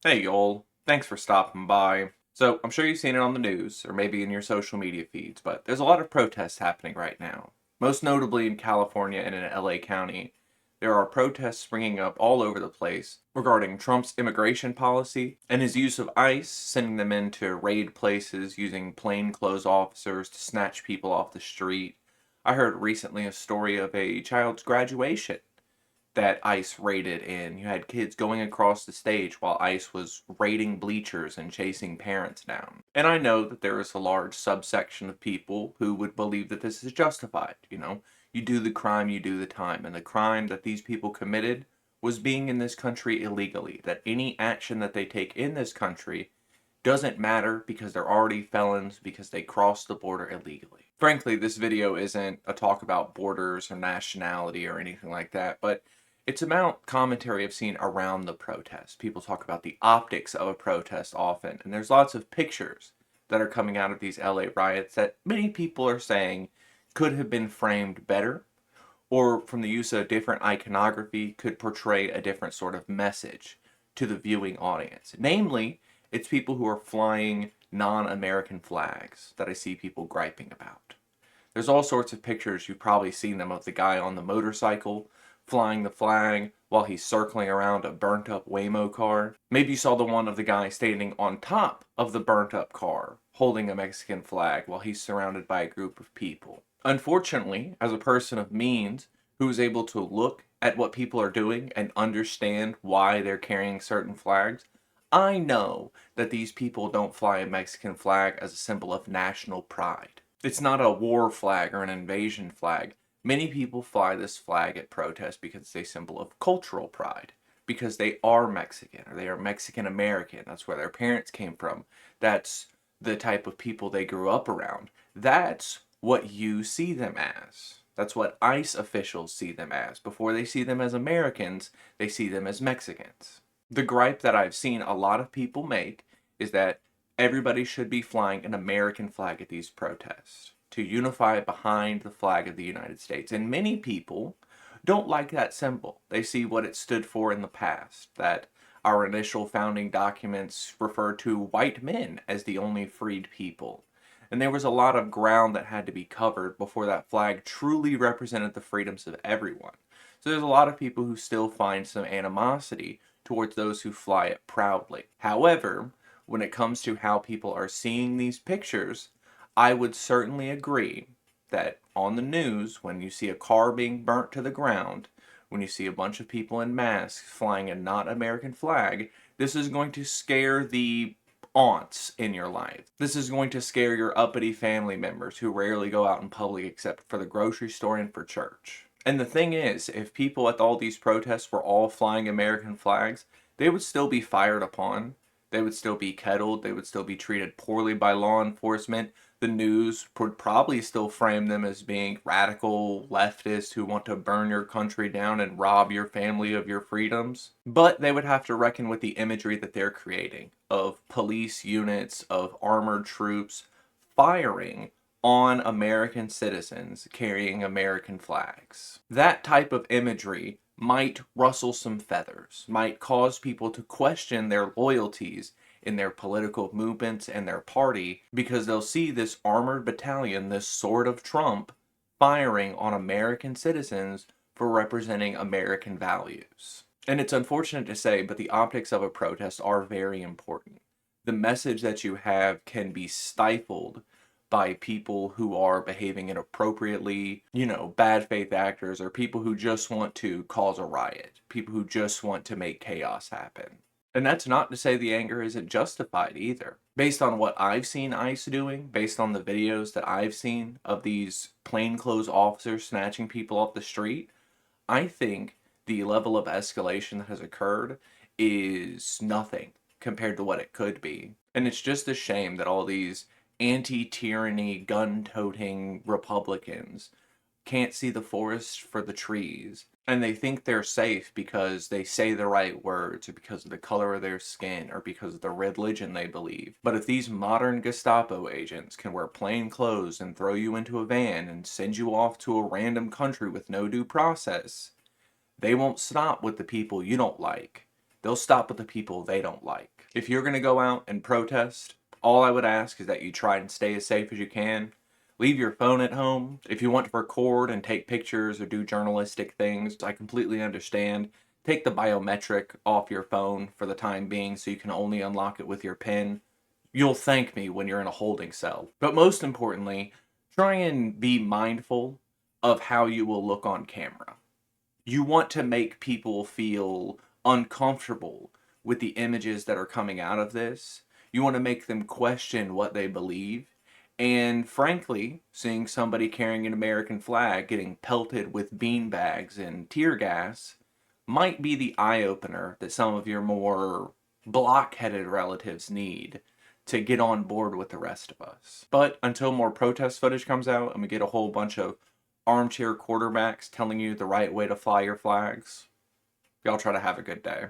Hey y'all, thanks for stopping by. So, I'm sure you've seen it on the news, or maybe in your social media feeds, but there's a lot of protests happening right now. Most notably in California and in LA County. There are protests springing up all over the place regarding Trump's immigration policy and his use of ICE, sending them in to raid places using plainclothes officers to snatch people off the street. I heard recently a story of a child's graduation that ICE raided in. You had kids going across the stage while ICE was raiding bleachers and chasing parents down. And I know that there is a large subsection of people who would believe that this is justified. You do the crime, you do the time. And the crime that these people committed was being in this country illegally. That any action that they take in this country doesn't matter because they're already felons because they crossed the border illegally. Frankly, this video isn't a talk about borders or nationality or anything like that, but it's about commentary I've seen around the protest. People talk about the optics of a protest often, and there's lots of pictures that are coming out of these LA riots that many people are saying could have been framed better, or from the use of different iconography could portray a different sort of message to the viewing audience. Namely, it's people who are flying non-American flags that I see people griping about. There's all sorts of pictures, you've probably seen them, of the guy on the motorcycle flying the flag while he's circling around a burnt up Waymo car. Maybe you saw the one of the guy standing on top of the burnt up car holding a Mexican flag while he's surrounded by a group of people. Unfortunately, as a person of means who is able to look at what people are doing and understand why they're carrying certain flags, I know that these people don't fly a Mexican flag as a symbol of national pride. It's not a war flag or an invasion flag. Many people fly this flag at protests because it's a symbol of cultural pride, because they are Mexican or they are Mexican American. That's where their parents came from. That's the type of people they grew up around. That's what you see them as. That's what ICE officials see them as. Before they see them as Americans, they see them as Mexicans. The gripe that I've seen a lot of people make is that everybody should be flying an American flag at these protests to unify behind the flag of the United States. And many people don't like that symbol. They see what it stood for in the past, that our initial founding documents refer to white men as the only freed people. And there was a lot of ground that had to be covered before that flag truly represented the freedoms of everyone. So there's a lot of people who still find some animosity towards those who fly it proudly. However, when it comes to how people are seeing these pictures, I would certainly agree that on the news, when you see a car being burnt to the ground, when you see a bunch of people in masks flying a not American flag, this is going to scare the aunts in your life. This is going to scare your uppity family members who rarely go out in public except for the grocery store and for church. And the thing is, if people at all these protests were all flying American flags, they would still be fired upon. They would still be kettled. They would still be treated poorly by law enforcement. The news would probably still frame them as being radical leftists who want to burn your country down and rob your family of your freedoms. But they would have to reckon with the imagery that they're creating of police units, of armored troops firing on American citizens carrying American flags. That type of imagery might rustle some feathers, might cause people to question their loyalties in their political movements and their party because they'll see this armored battalion, this sword of Trump, firing on American citizens for representing American values. And it's unfortunate to say, but the optics of a protest are very important. The message that you have can be stifled by people who are behaving inappropriately, bad faith actors, or people who just want to cause a riot, people who just want to make chaos happen. And that's not to say the anger isn't justified either. Based on what I've seen ICE doing, based on the videos that I've seen of these plainclothes officers snatching people off the street, I think the level of escalation that has occurred is nothing compared to what it could be. And it's just a shame that all these anti-tyranny, gun-toting Republicans can't see the forest for the trees. And they think they're safe because they say the right words, or because of the color of their skin, or because of the religion they believe. But if these modern Gestapo agents can wear plain clothes and throw you into a van and send you off to a random country with no due process, they won't stop with the people you don't like. they'll stop with the people they don't like. If you're going to go out and protest, all I would ask is that you try and stay as safe as you can. Leave your phone at home. If you want to record and take pictures or do journalistic things, I completely understand. Take the biometric off your phone for the time being so you can only unlock it with your PIN. You'll thank me when you're in a holding cell. But most importantly, try and be mindful of how you will look on camera. You want to make people feel uncomfortable with the images that are coming out of this. You want to make them question what they believe. And frankly, seeing somebody carrying an American flag getting pelted with beanbags and tear gas might be the eye opener that some of your more blockheaded relatives need to get on board with the rest of us. But until more protest footage comes out and we get a whole bunch of armchair quarterbacks telling you the right way to fly your flags, y'all try to have a good day.